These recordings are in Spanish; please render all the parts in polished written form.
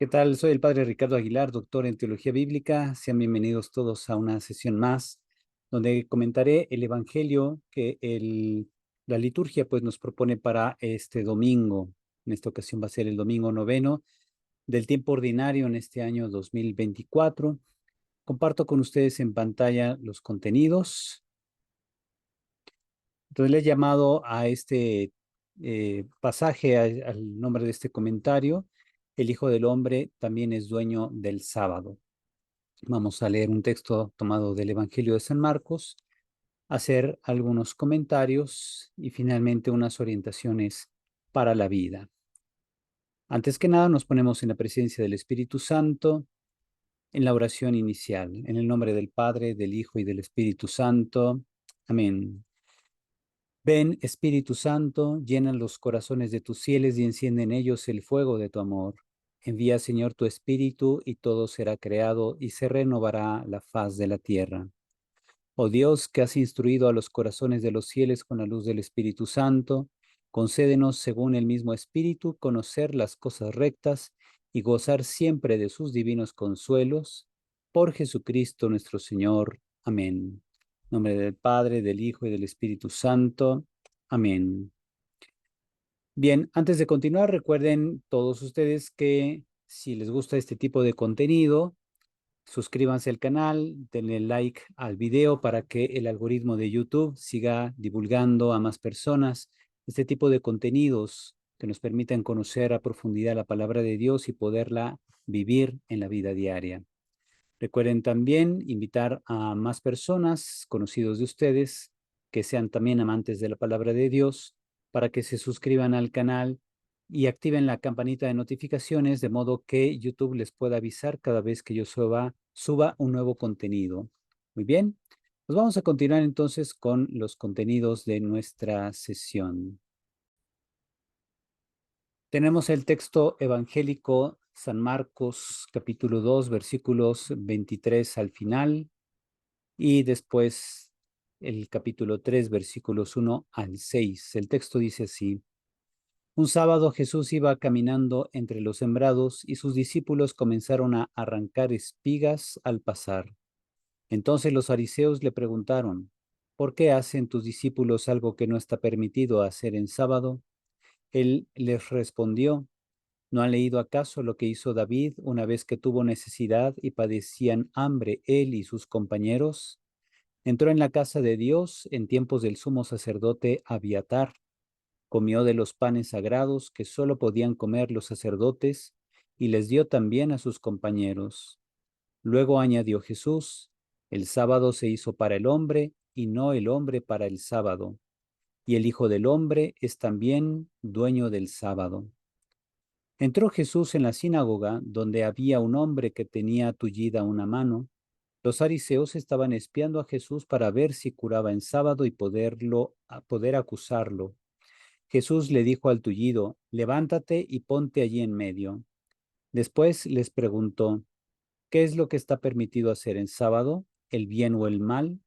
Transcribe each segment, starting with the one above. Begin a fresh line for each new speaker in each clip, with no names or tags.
¿Qué tal? Soy el padre Ricardo Aguilar, doctor en teología bíblica. Sean bienvenidos todos a una sesión más donde comentaré el evangelio que la liturgia pues nos propone para este domingo. En esta ocasión va a ser el domingo noveno del tiempo ordinario en este año 2024. Comparto con ustedes en pantalla los contenidos. Entonces le he llamado a este pasaje, al nombre de este comentario: el Hijo del Hombre también es dueño del sábado. Vamos a leer un texto tomado del Evangelio de San Marcos, hacer algunos comentarios y finalmente unas orientaciones para la vida. Antes que nada, nos ponemos en la presencia del Espíritu Santo en la oración inicial. En el nombre del Padre, del Hijo y del Espíritu Santo. Amén. Ven, Espíritu Santo, llena los corazones de tus fieles y enciende en ellos el fuego de tu amor. Envía, Señor, tu Espíritu y todo será creado y se renovará la faz de la tierra. Oh Dios, que has instruido a los corazones de los fieles con la luz del Espíritu Santo, concédenos, según el mismo Espíritu, conocer las cosas rectas y gozar siempre de sus divinos consuelos. Por Jesucristo nuestro Señor. Amén. En nombre del Padre, del Hijo y del Espíritu Santo. Amén. Bien, antes de continuar, recuerden todos ustedes que si les gusta este tipo de contenido, suscríbanse al canal, denle like al video para que el algoritmo de YouTube siga divulgando a más personas este tipo de contenidos que nos permitan conocer a profundidad la palabra de Dios y poderla vivir en la vida diaria. Recuerden también invitar a más personas, conocidos de ustedes, que sean también amantes de la palabra de Dios, para que se suscriban al canal y activen la campanita de notificaciones de modo que YouTube les pueda avisar cada vez que yo suba un nuevo contenido. Muy bien, pues vamos a continuar entonces con los contenidos de nuestra sesión. Tenemos el texto evangélico San Marcos capítulo 2 versículos 23 al final y después el capítulo 3 versículos 1 al 6. El texto dice así: Un sábado Jesús iba caminando entre los sembrados y sus discípulos comenzaron a arrancar espigas al pasar. Entonces los fariseos le preguntaron: ¿Por qué hacen tus discípulos algo que no está permitido hacer en sábado? Él les respondió: ¿No han leído acaso lo que hizo David una vez que tuvo necesidad y padecían hambre él y sus compañeros? Entró en la casa de Dios en tiempos del sumo sacerdote Abiatar, comió de los panes sagrados que solo podían comer los sacerdotes y les dio también a sus compañeros. Luego añadió Jesús: el sábado se hizo para el hombre y no el hombre para el sábado, y el Hijo del Hombre es también dueño del sábado. Entró Jesús en la sinagoga, donde había un hombre que tenía tullida una mano. Los fariseos estaban espiando a Jesús para ver si curaba en sábado y poder acusarlo. Jesús le dijo al tullido: levántate y ponte allí en medio. Después les preguntó: ¿qué es lo que está permitido hacer en sábado, el bien o el mal?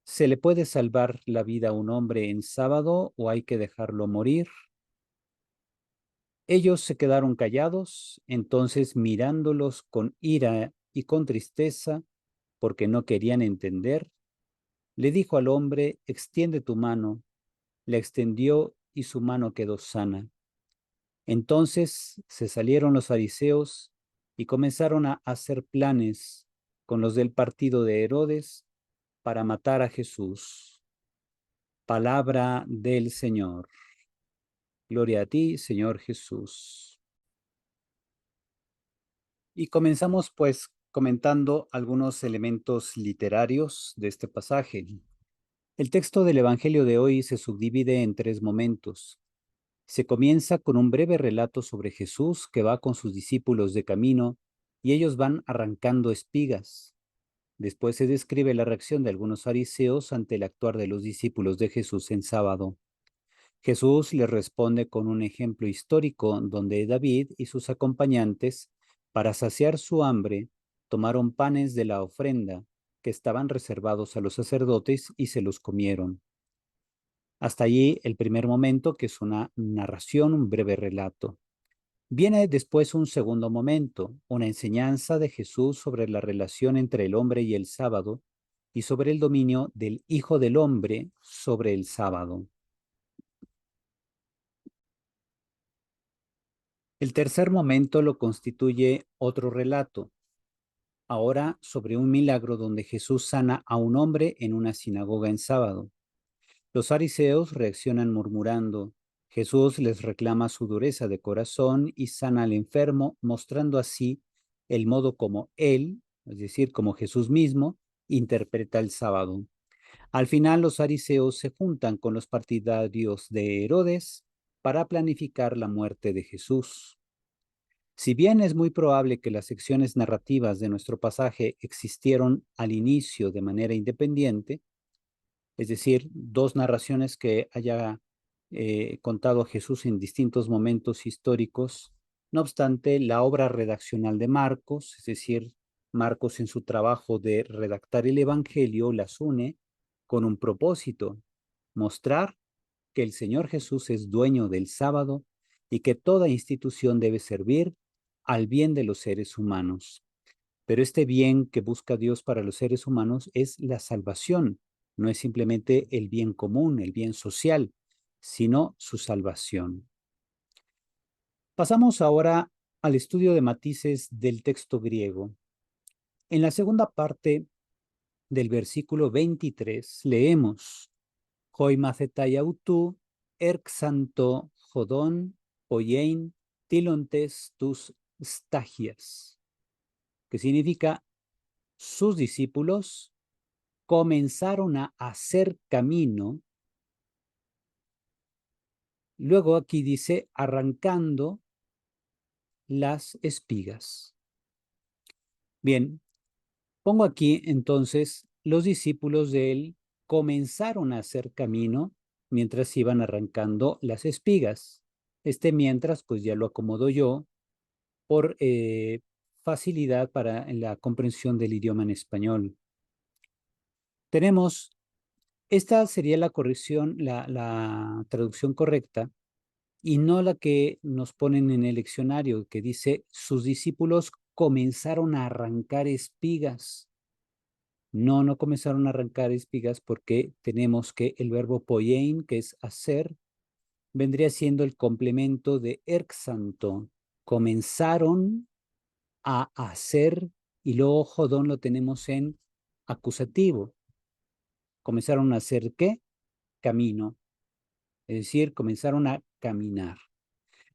¿Se le puede salvar la vida a un hombre en sábado o hay que dejarlo morir? Ellos se quedaron callados, entonces mirándolos con ira y con tristeza, porque no querían entender, le dijo al hombre: extiende tu mano. La extendió y su mano quedó sana. Entonces se salieron los fariseos y comenzaron a hacer planes con los del partido de Herodes para matar a Jesús. Palabra del Señor. Gloria a ti, Señor Jesús. Y comenzamos pues comentando algunos elementos literarios de este pasaje. El texto del Evangelio de hoy se subdivide en tres momentos. Se comienza con un breve relato sobre Jesús que va con sus discípulos de camino y ellos van arrancando espigas. Después se describe la reacción de algunos fariseos ante el actuar de los discípulos de Jesús en sábado. Jesús les responde con un ejemplo histórico donde David y sus acompañantes, para saciar su hambre, tomaron panes de la ofrenda que estaban reservados a los sacerdotes y se los comieron. Hasta allí el primer momento, que es una narración, un breve relato. Viene después un segundo momento, una enseñanza de Jesús sobre la relación entre el hombre y el sábado y sobre el dominio del Hijo del Hombre sobre el sábado. El tercer momento lo constituye otro relato, ahora sobre un milagro donde Jesús sana a un hombre en una sinagoga en sábado. Los fariseos reaccionan murmurando. Jesús les reclama su dureza de corazón y sana al enfermo, mostrando así el modo como él, es decir, como Jesús mismo, interpreta el sábado. Al final, los fariseos se juntan con los partidarios de Herodes para planificar la muerte de Jesús. Si bien es muy probable que las secciones narrativas de nuestro pasaje existieron al inicio de manera independiente, es decir, dos narraciones que haya contado Jesús en distintos momentos históricos. No obstante, la obra redaccional de Marcos, es decir, Marcos en su trabajo de redactar el Evangelio, las une con un propósito: mostrar que el Señor Jesús es dueño del sábado y que toda institución debe servir al bien de los seres humanos. Pero este bien que busca Dios para los seres humanos es la salvación, no es simplemente el bien común, el bien social, sino su salvación. Pasamos ahora al estudio de matices del texto griego. En la segunda parte del versículo 23 leemos: Hoi macetai autu, erxanto jodón, oyein, tilontes tus stagias, que significa: sus discípulos comenzaron a hacer camino. Luego aquí dice arrancando las espigas. Bien, pongo aquí entonces los discípulos de él comenzaron a hacer camino mientras iban arrancando las espigas. Mientras, pues ya lo acomodo yo por facilidad para la comprensión del idioma en español. Tenemos, esta sería la corrección, la traducción correcta, y no la que nos ponen en el leccionario, que dice, sus discípulos comenzaron a arrancar espigas. No, no comenzaron a arrancar espigas porque tenemos que el verbo poiein, que es hacer, vendría siendo el complemento de erxanto. Comenzaron a hacer, y luego jodón lo tenemos en acusativo. Comenzaron a hacer ¿qué? Camino. Es decir, comenzaron a caminar.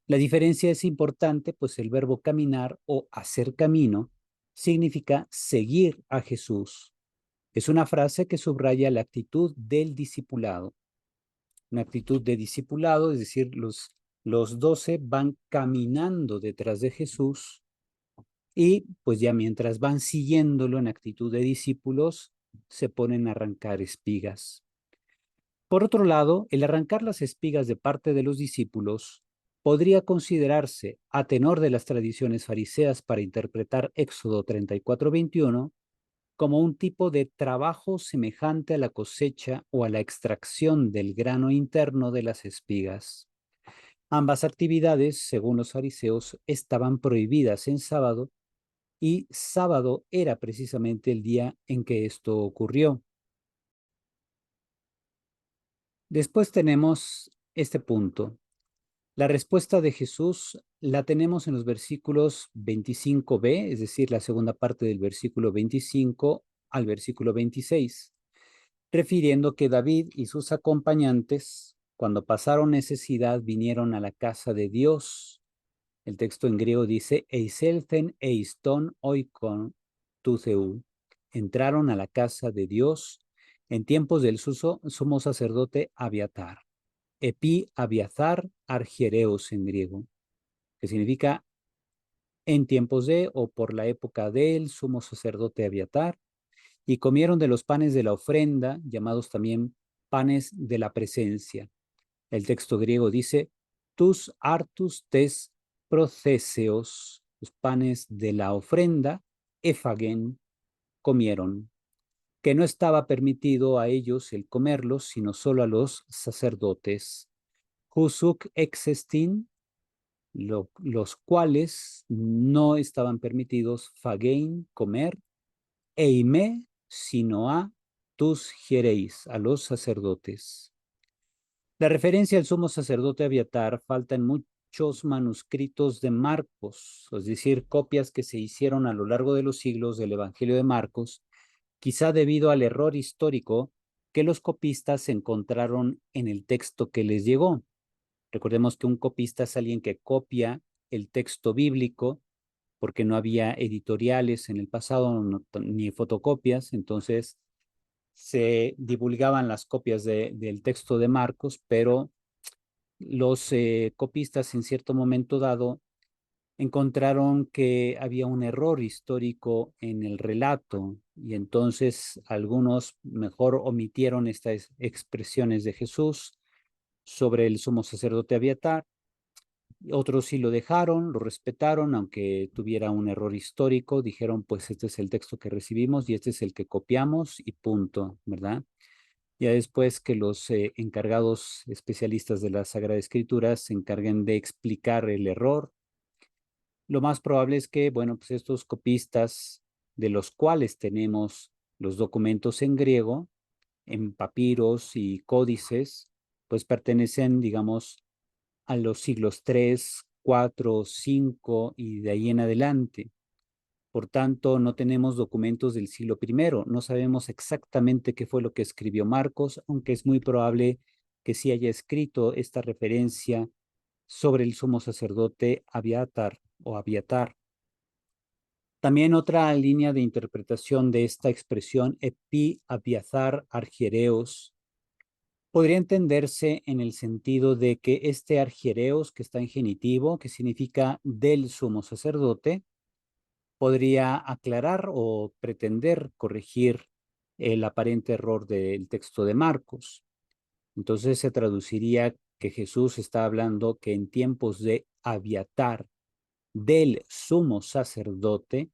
La diferencia es importante, pues el verbo caminar o hacer camino significa seguir a Jesús. Es una frase que subraya la actitud del discipulado. Una actitud de discipulado, es decir, los 12 van caminando detrás de Jesús y pues ya mientras van siguiéndolo en actitud de discípulos, se ponen a arrancar espigas. Por otro lado, el arrancar las espigas de parte de los discípulos podría considerarse, a tenor de las tradiciones fariseas para interpretar Éxodo 34:21, como un tipo de trabajo semejante a la cosecha o a la extracción del grano interno de las espigas. Ambas actividades, según los fariseos, estaban prohibidas en sábado, y sábado era precisamente el día en que esto ocurrió. Después tenemos este punto. La respuesta de Jesús la tenemos en los versículos 25b, es decir, la segunda parte del versículo 25 al versículo 26, refiriendo que David y sus acompañantes, cuando pasaron necesidad, vinieron a la casa de Dios. El texto en griego dice, eiselten eiston oikon tutheu. Entraron a la casa de Dios en tiempos del sumo sacerdote Abiatar. Epi Abiathar Argiereos en griego, que significa en tiempos de o por la época del sumo sacerdote Abiatar, y comieron de los panes de la ofrenda, llamados también panes de la presencia. El texto griego dice, tus artus tes proceseos, los panes de la ofrenda, efagen, comieron, que no estaba permitido a ellos el comerlos, sino solo a los sacerdotes. Husuk existin, los cuales no estaban permitidos fagein, comer, eime, sino a tus hiereis, a los sacerdotes. La referencia al sumo sacerdote Abiatar falta en muchos manuscritos de Marcos, es decir, copias que se hicieron a lo largo de los siglos del Evangelio de Marcos, quizá debido al error histórico que los copistas encontraron en el texto que les llegó. Recordemos que un copista es alguien que copia el texto bíblico porque no había editoriales en el pasado ni fotocopias, entonces se divulgaban las copias del texto de Marcos, pero los copistas en cierto momento dado encontraron que había un error histórico en el relato y entonces algunos mejor omitieron estas expresiones de Jesús sobre el sumo sacerdote Abiatar. Otros sí lo dejaron, lo respetaron, aunque tuviera un error histórico, dijeron, pues este es el texto que recibimos y este es el que copiamos y punto, ¿verdad? Ya después que los encargados especialistas de la Sagrada Escritura se encarguen de explicar el error, lo más probable es que, bueno, pues estos copistas de los cuales tenemos los documentos en griego, en papiros y códices, pues pertenecen, digamos, a los siglos 3, 4, 5 y de ahí en adelante. Por tanto, no tenemos documentos del siglo primero. No sabemos exactamente qué fue lo que escribió Marcos, aunque es muy probable que sí haya escrito esta referencia sobre el sumo sacerdote Abiatar o Abiatar. También otra línea de interpretación de esta expresión, epi Abiathar argiereos, podría entenderse en el sentido de que este argiereos, que está en genitivo, que significa del sumo sacerdote, podría aclarar o pretender corregir el aparente error del texto de Marcos. Entonces se traduciría que Jesús está hablando que en tiempos de Abiatar, del sumo sacerdote,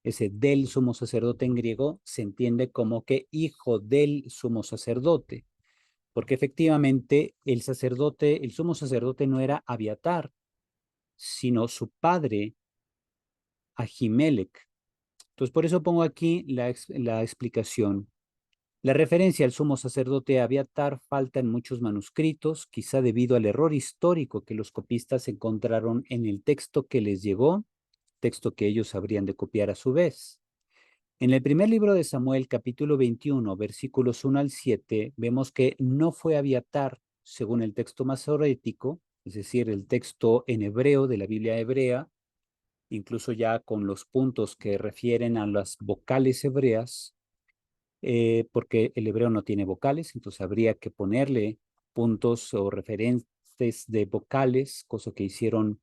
ese del sumo sacerdote en griego se entiende como que hijo del sumo sacerdote, porque efectivamente el sacerdote, el sumo sacerdote no era Abiatar, sino su padre, Ahimelech. Entonces, por eso pongo aquí la explicación. La referencia al sumo sacerdote Abiatar falta en muchos manuscritos, quizá debido al error histórico que los copistas encontraron en el texto que les llegó, texto que ellos habrían de copiar a su vez. En el primer libro de Samuel, capítulo 21, versículos 1 al 7, vemos que no fue Abiatar, según el texto masorético, es decir, el texto en hebreo de la Biblia hebrea, incluso ya con los puntos que refieren a las vocales hebreas, porque el hebreo no tiene vocales, entonces habría que ponerle puntos o referentes de vocales, cosa que hicieron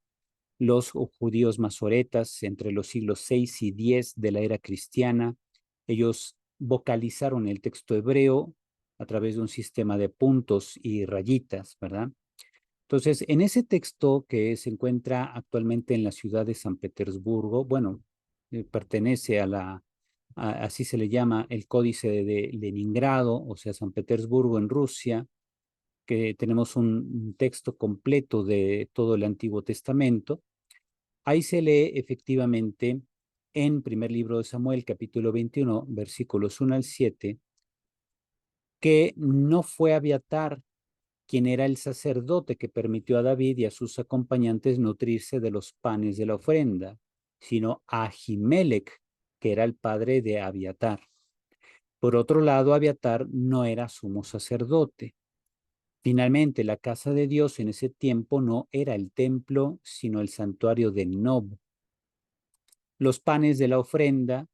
los judíos masoretas entre los siglos 6 y 10 de la era cristiana. Ellos vocalizaron el texto hebreo a través de un sistema de puntos y rayitas, ¿verdad? Entonces, en ese texto que se encuentra actualmente en la ciudad de San Petersburgo, bueno, pertenece así se le llama el Códice de Leningrado, o sea, San Petersburgo en Rusia, que tenemos un texto completo de todo el Antiguo Testamento. Ahí se lee efectivamente en primer libro de Samuel, capítulo 21, versículos 1 al 7, que no fue Abiatar quien era el sacerdote que permitió a David y a sus acompañantes nutrirse de los panes de la ofrenda, sino Ahimelech, que era el padre de Abiatar. Por otro lado, Abiatar no era sumo sacerdote. Finalmente, la casa de Dios en ese tiempo no era el templo, sino el santuario de Nob. Los panes de la ofrenda,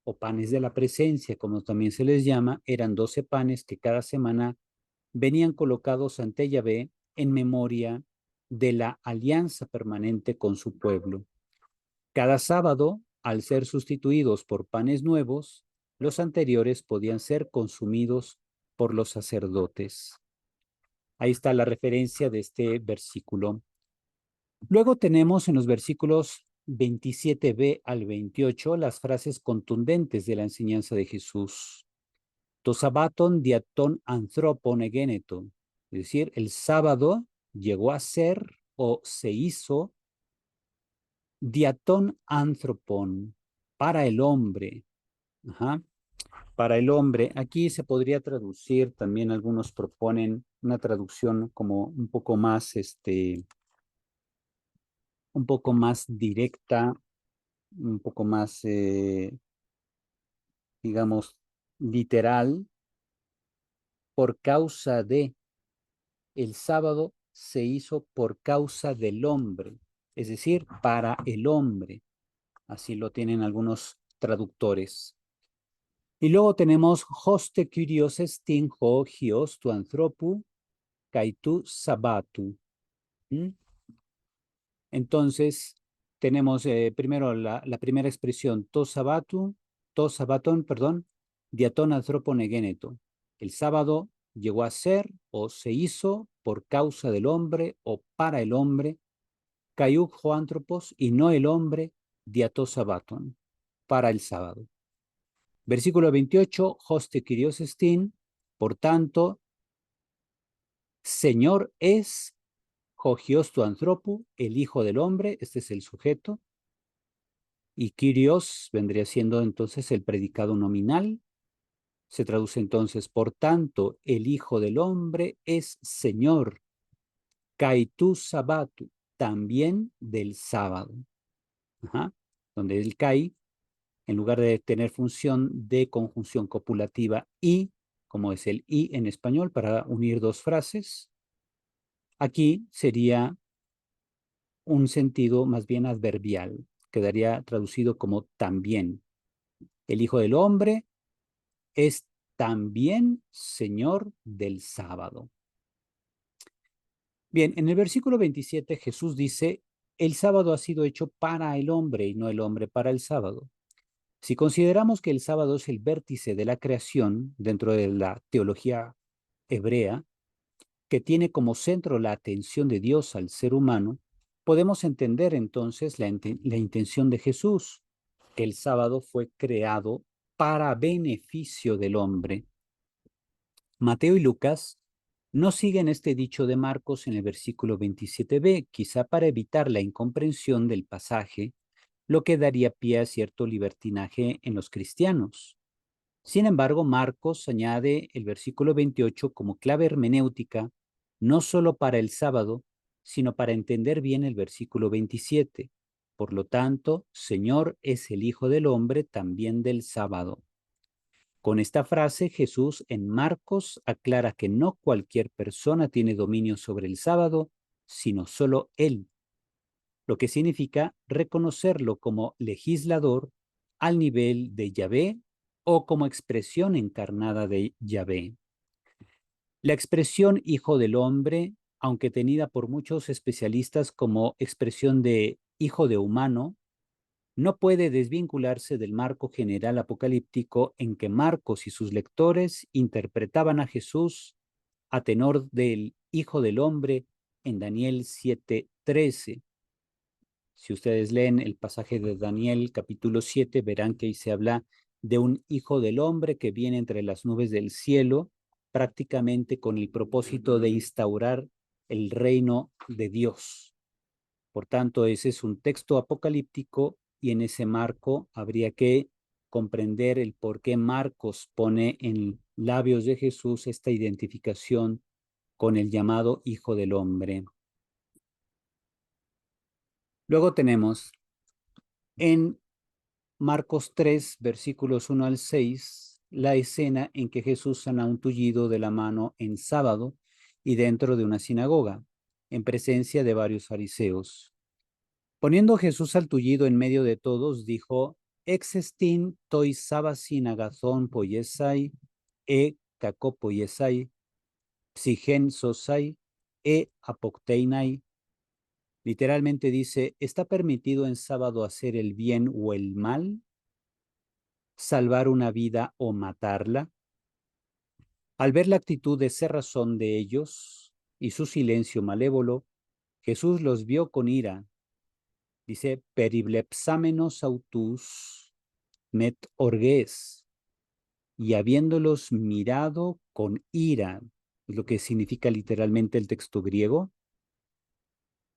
o panes de la presencia, como también se les llama, eran 12 panes que cada semana venían colocados ante Yahvé en memoria de la alianza permanente con su pueblo. Cada sábado, al ser sustituidos por panes nuevos, los anteriores podían ser consumidos por los sacerdotes. Ahí está la referencia de este versículo. Luego tenemos en los versículos 27b al 28 las frases contundentes de la enseñanza de Jesús. Το Σαββάτον δια των ανθρώπων εγένετο. Es decir, el sábado llegó a ser o se hizo Diatón anthropon, para el hombre. Ajá. Para el hombre, aquí se podría traducir, también algunos proponen una traducción como un poco más directa, un poco más, digamos, literal, por causa de, el sábado se hizo por causa del hombre, es decir, para el hombre. Así lo tienen algunos traductores. Y luego tenemos hoste kyrios estin ho hios tu anthropu kai tu sabatu. ¿Mm? Entonces, tenemos primero la primera expresión, to sabaton, perdón, diaton anthroponegeneto. El sábado llegó a ser o se hizo por causa del hombre o para el hombre, kaiuk ho anthropos, y no el hombre, diato sabaton, para el sábado. Versículo 28, hoste kyrios estin, por tanto, Señor es Hogios tu anthropu, el hijo del hombre, este es el sujeto, y Kyrios vendría siendo entonces el predicado nominal. Se traduce entonces, por tanto, el hijo del hombre es Señor, kai tu sabatu, también del sábado. Ajá. Donde el kai, en lugar de tener función de conjunción copulativa y, como es el y en español para unir dos frases, aquí sería un sentido más bien adverbial, quedaría traducido como también. El Hijo del Hombre es también Señor del sábado. Bien, en el versículo 27 Jesús dice, el sábado ha sido hecho para el hombre y no el hombre para el sábado. Si consideramos que el sábado es el vértice de la creación dentro de la teología hebrea, que tiene como centro la atención de Dios al ser humano, podemos entender entonces la intención de Jesús, que el sábado fue creado para beneficio del hombre. Mateo y Lucas no siguen este dicho de Marcos en el versículo 27b, quizá para evitar la incomprensión del pasaje, lo que daría pie a cierto libertinaje en los cristianos. Sin embargo, Marcos añade el versículo 28 como clave hermenéutica, no solo para el sábado, sino para entender bien el versículo 27. Por lo tanto, Señor es el Hijo del Hombre también del sábado. Con esta frase, Jesús en Marcos aclara que no cualquier persona tiene dominio sobre el sábado, sino solo Él, lo que significa reconocerlo como legislador al nivel de Yahvé o como expresión encarnada de Yahvé. La expresión hijo del hombre, aunque tenida por muchos especialistas como expresión de hijo de humano, no puede desvincularse del marco general apocalíptico en que Marcos y sus lectores interpretaban a Jesús a tenor del Hijo del Hombre en Daniel 7:13. Si ustedes leen el pasaje de Daniel capítulo 7, verán que ahí se habla de un Hijo del Hombre que viene entre las nubes del cielo, prácticamente con el propósito de instaurar el reino de Dios. Por tanto, ese es un texto apocalíptico y en ese marco habría que comprender el por qué Marcos pone en labios de Jesús esta identificación con el llamado Hijo del Hombre. Luego tenemos en Marcos 3, versículos 1 al 6, la escena en que Jesús sana un tullido de la mano en sábado y dentro de una sinagoga, en presencia de varios fariseos. Poniendo Jesús al tullido en medio de todos, dijo, Exestin toi sabasin agazón poyesai, caco poyesai, psigen sosai, apokteinai. Literalmente dice, ¿está permitido en sábado hacer el bien o el mal? ¿Salvar una vida o matarla? Al ver la actitud de cerrazón de ellos y su silencio malévolo, Jesús los vio con ira. Dice, periblepsámenos autus met orges, y habiéndolos mirado con ira, es lo que significa literalmente el texto griego,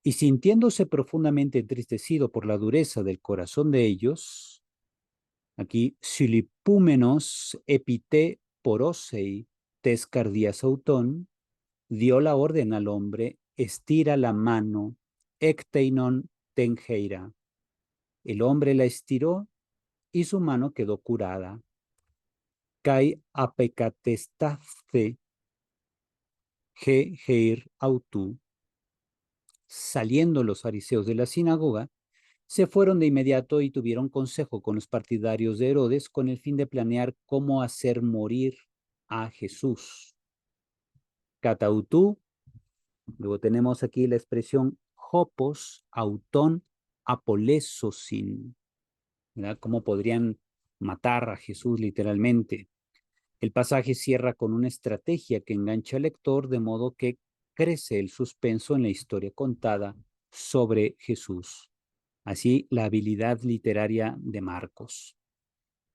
Y sintiéndose profundamente entristecido por la dureza del corazón de ellos, aquí, Silipúmenos epite porosei tes cardias autón, dio la orden al hombre, estira la mano, ecteinon tengeira. El hombre la estiró y su mano quedó curada. Kai apecatestafe geir autu. Saliendo los fariseos de la sinagoga, se fueron de inmediato y tuvieron consejo con los partidarios de Herodes con el fin de planear cómo hacer morir a Jesús. Catautú, luego tenemos aquí la expresión hopos autón apolesosin, ¿verdad? ¿Cómo podrían matar a Jesús literalmente? El pasaje cierra con una estrategia que engancha al lector de modo que crece el suspenso en la historia contada sobre Jesús. Así, la habilidad literaria de Marcos.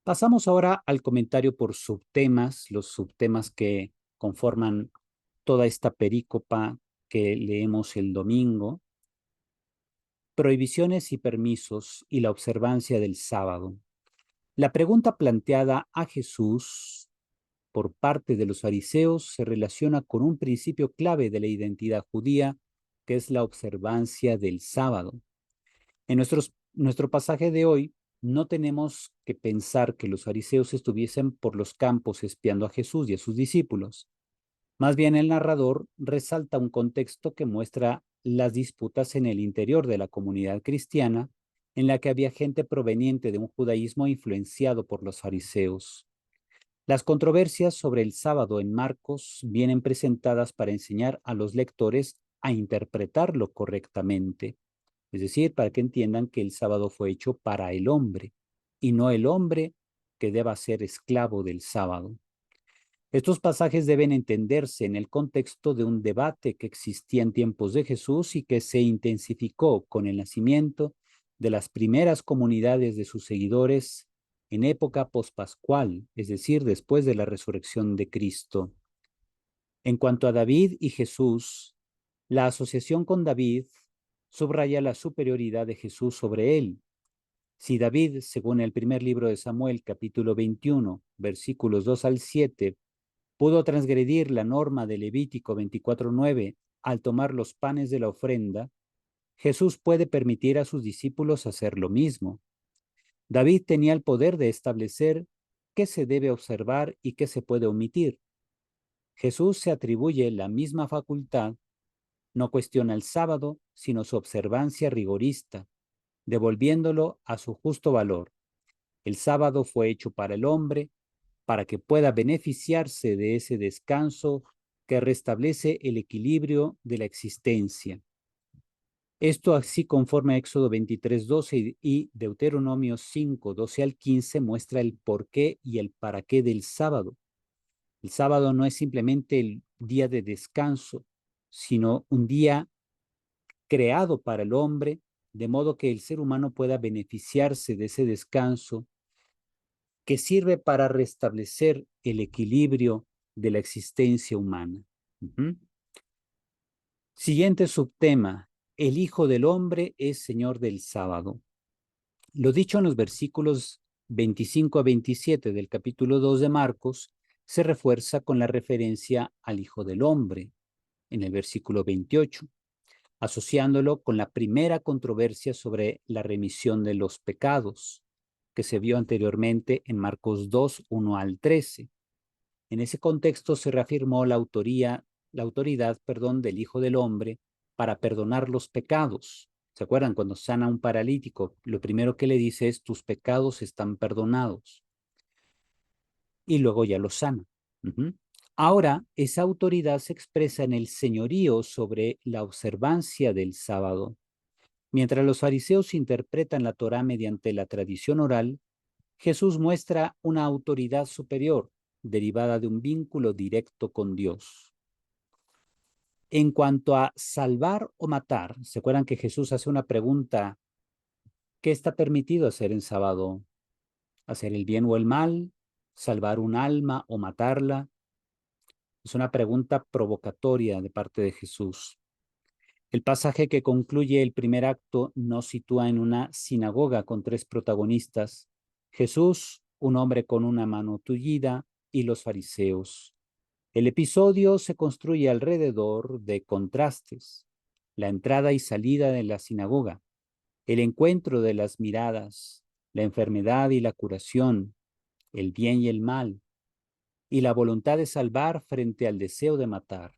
Pasamos ahora al comentario por subtemas, los subtemas que conforman toda esta perícopa que leemos el domingo. Prohibiciones y permisos y la observancia del sábado. La pregunta planteada a Jesús por parte de los fariseos se relaciona con un principio clave de la identidad judía, que es la observancia del sábado. En nuestro pasaje de hoy, no tenemos que pensar que los fariseos estuviesen por los campos espiando a Jesús y a sus discípulos. Más bien el narrador resalta un contexto que muestra las disputas en el interior de la comunidad cristiana, en la que había gente proveniente de un judaísmo influenciado por los fariseos. Las controversias sobre el sábado en Marcos vienen presentadas para enseñar a los lectores a interpretarlo correctamente, es decir, para que entiendan que el sábado fue hecho para el hombre y no el hombre que deba ser esclavo del sábado. Estos pasajes deben entenderse en el contexto de un debate que existía en tiempos de Jesús y que se intensificó con el nacimiento de las primeras comunidades de sus seguidores en época pospascual, es decir, después de la resurrección de Cristo. En cuanto a David y Jesús, la asociación con David subraya la superioridad de Jesús sobre él. Si David, según el primer libro de Samuel, capítulo 21, versículos 2 al 7, pudo transgredir la norma de Levítico 24:9 al tomar los panes de la ofrenda, Jesús puede permitir a sus discípulos hacer lo mismo. David tenía el poder de establecer qué se debe observar y qué se puede omitir. Jesús se atribuye la misma facultad, no cuestiona el sábado, sino su observancia rigorista, devolviéndolo a su justo valor. El sábado fue hecho para el hombre, para que pueda beneficiarse de ese descanso que restablece el equilibrio de la existencia. Esto así conforme a Éxodo 23:12 y Deuteronomio 5:12 al 15 muestra el porqué y el para qué del sábado. El sábado no es simplemente el día de descanso, sino un día creado para el hombre, de modo que el ser humano pueda beneficiarse de ese descanso que sirve para restablecer el equilibrio de la existencia humana. Siguiente subtema, el Hijo del Hombre es Señor del sábado. Lo dicho en los versículos 25 a 27 del capítulo 2 de Marcos se refuerza con la referencia al Hijo del Hombre en el versículo 28, asociándolo con la primera controversia sobre la remisión de los pecados que se vio anteriormente en Marcos 2, 1 al 13. En ese contexto se reafirmó la autoridad, del Hijo del Hombre para perdonar los pecados. ¿Se acuerdan? Cuando sana a un paralítico, lo primero que le dice es, tus pecados están perdonados. Y luego ya lo sana. Ahora, esa autoridad se expresa en el señorío sobre la observancia del sábado. Mientras los fariseos interpretan la Torá mediante la tradición oral, Jesús muestra una autoridad superior, derivada de un vínculo directo con Dios. En cuanto a salvar o matar, ¿se acuerdan que Jesús hace una pregunta? ¿Qué está permitido hacer en sábado? ¿Hacer el bien o el mal? ¿Salvar un alma o matarla? Es una pregunta provocatoria de parte de Jesús. El pasaje que concluye el primer acto nos sitúa en una sinagoga con tres protagonistas: Jesús, un hombre con una mano tullida, y los fariseos. El episodio se construye alrededor de contrastes: la entrada y salida de la sinagoga, el encuentro de las miradas, la enfermedad y la curación, el bien y el mal, y la voluntad de salvar frente al deseo de matar.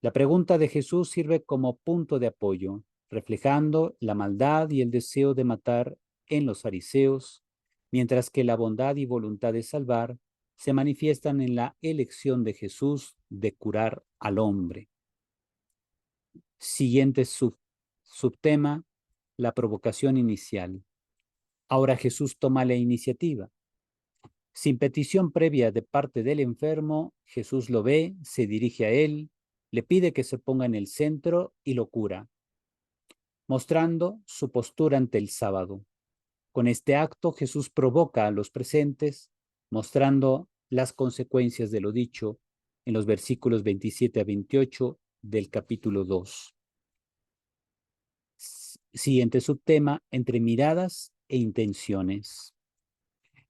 La pregunta de Jesús sirve como punto de apoyo, reflejando la maldad y el deseo de matar en los fariseos, mientras que la bondad y voluntad de salvar se manifiestan en la elección de Jesús de curar al hombre. Siguiente subtema, la provocación inicial. Ahora Jesús toma la iniciativa. Sin petición previa de parte del enfermo, Jesús lo ve, se dirige a él, le pide que se ponga en el centro y lo cura, mostrando su postura ante el sábado. Con este acto, Jesús provoca a los presentes, mostrando las consecuencias de lo dicho en los versículos 27 a 28 del capítulo 2. Siguiente subtema, entre miradas e intenciones.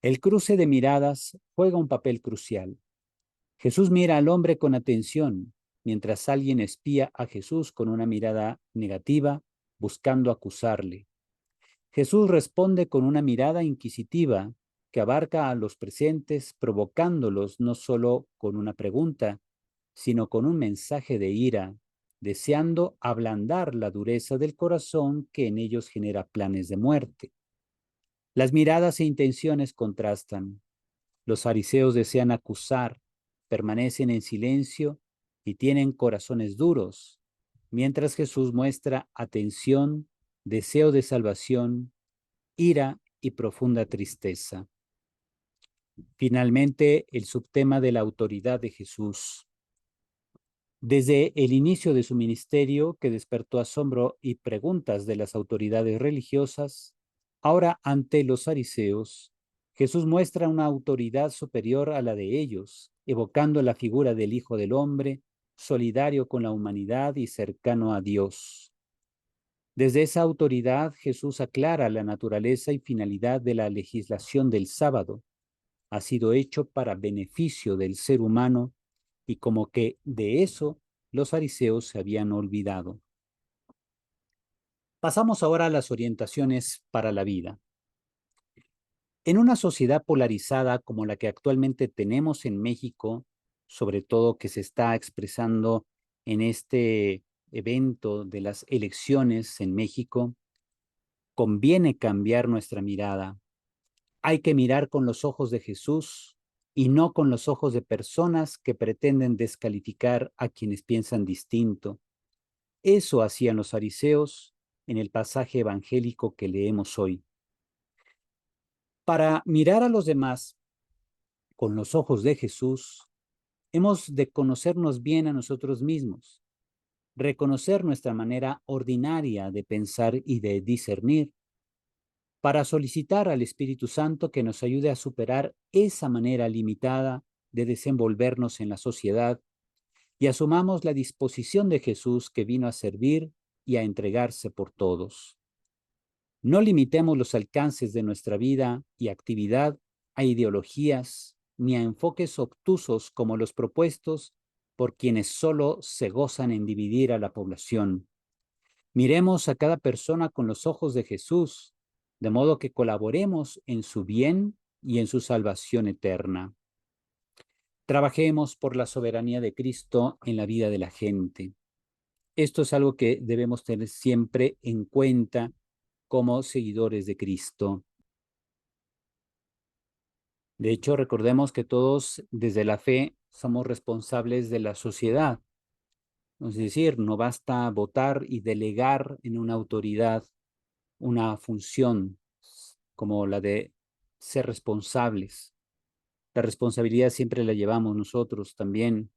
El cruce de miradas juega un papel crucial. Jesús mira al hombre con atención, mientras alguien espía a Jesús con una mirada negativa, buscando acusarle. Jesús responde con una mirada inquisitiva que abarca a los presentes, provocándolos no solo con una pregunta, sino con un mensaje de ira, deseando ablandar la dureza del corazón que en ellos genera planes de muerte. Las miradas e intenciones contrastan. Los fariseos desean acusar, permanecen en silencio y tienen corazones duros, mientras Jesús muestra atención, deseo de salvación, ira y profunda tristeza. Finalmente, el subtema de la autoridad de Jesús. Desde el inicio de su ministerio, que despertó asombro y preguntas de las autoridades religiosas, ahora ante los fariseos, Jesús muestra una autoridad superior a la de ellos, evocando la figura del Hijo del Hombre, solidario con la humanidad y cercano a Dios. Desde esa autoridad, Jesús aclara la naturaleza y finalidad de la legislación del sábado. Ha sido hecho para beneficio del ser humano y como que de eso los fariseos se habían olvidado. Pasamos ahora a las orientaciones para la vida. En una sociedad polarizada como la que actualmente tenemos en México, sobre todo que se está expresando en este evento de las elecciones en México, conviene cambiar nuestra mirada. Hay que mirar con los ojos de Jesús y no con los ojos de personas que pretenden descalificar a quienes piensan distinto. Eso hacían los fariseos en el pasaje evangélico que leemos hoy. Para mirar a los demás con los ojos de Jesús, hemos de conocernos bien a nosotros mismos, reconocer nuestra manera ordinaria de pensar y de discernir, para solicitar al Espíritu Santo que nos ayude a superar esa manera limitada de desenvolvernos en la sociedad y asumamos la disposición de Jesús que vino a servir y a entregarse por todos. No limitemos los alcances de nuestra vida y actividad a ideologías ni a enfoques obtusos como los propuestos por quienes solo se gozan en dividir a la población. Miremos a cada persona con los ojos de Jesús, de modo que colaboremos en su bien y en su salvación eterna. Trabajemos por la soberanía de Cristo en la vida de la gente. Esto es algo que debemos tener siempre en cuenta como seguidores de Cristo. De hecho, recordemos que todos desde la fe somos responsables de la sociedad. Es decir, no basta votar y delegar en una autoridad una función como la de ser responsables. La responsabilidad siempre la llevamos nosotros también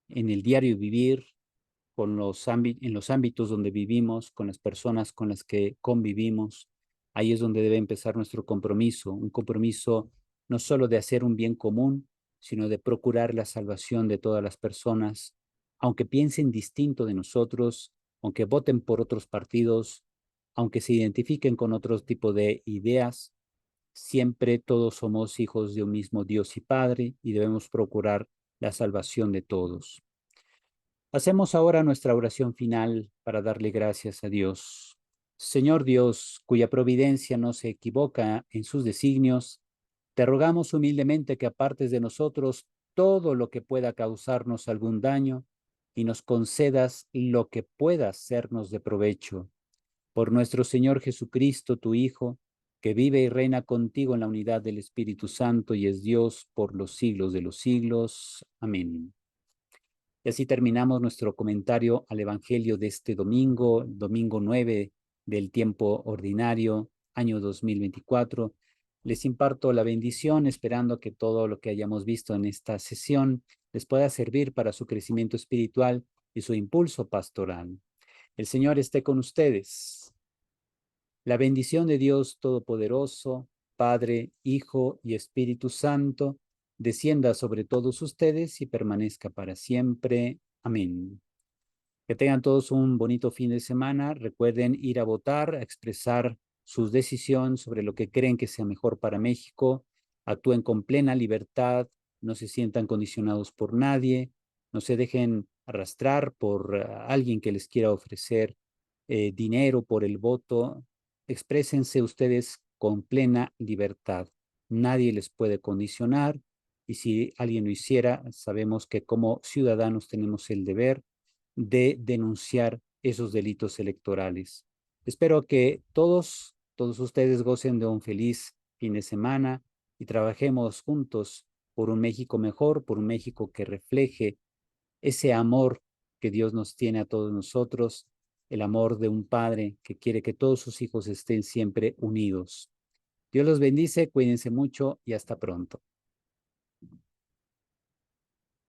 en el diario vivir, en los ámbitos donde vivimos, con las personas con las que convivimos. Ahí es donde debe empezar nuestro compromiso, un compromiso no solo de hacer un bien común, sino de procurar la salvación de todas las personas, aunque piensen distinto de nosotros aunque voten por otros partidos, aunque se identifiquen con otro tipo de ideas, siempre todos somos hijos de un mismo Dios y Padre y debemos procurar la salvación de todos. Hacemos ahora nuestra oración final para darle gracias a Dios. Señor Dios, cuya providencia no se equivoca en sus designios, te rogamos humildemente que apartes de nosotros todo lo que pueda causarnos algún daño y nos concedas lo que pueda sernos de provecho. Por nuestro Señor Jesucristo, tu Hijo, que vive y reina contigo en la unidad del Espíritu Santo y es Dios por los siglos de los siglos. Amén. Y así terminamos nuestro comentario al Evangelio de este domingo, domingo 9 del tiempo ordinario, año 2024. Les imparto la bendición, esperando que todo lo que hayamos visto en esta sesión les pueda servir para su crecimiento espiritual y su impulso pastoral. El Señor esté con ustedes. La bendición de Dios Todopoderoso, Padre, Hijo y Espíritu Santo, descienda sobre todos ustedes y permanezca para siempre. Amén. Que tengan todos un bonito fin de semana. Recuerden ir a votar, a expresar su decisión sobre lo que creen que sea mejor para México. Actúen con plena libertad, no se sientan condicionados por nadie, no se dejen arrastrar por alguien que les quiera ofrecer dinero por el voto. Exprésense ustedes con plena libertad. Nadie les puede condicionar y si alguien lo hiciera, sabemos que como ciudadanos tenemos el deber de denunciar esos delitos electorales. Espero que todos ustedes gocen de un feliz fin de semana y trabajemos juntos por un México mejor, por un México que refleje ese amor que Dios nos tiene a todos nosotros, el amor de un padre que quiere que todos sus hijos estén siempre unidos. Dios los bendice, cuídense mucho y hasta pronto.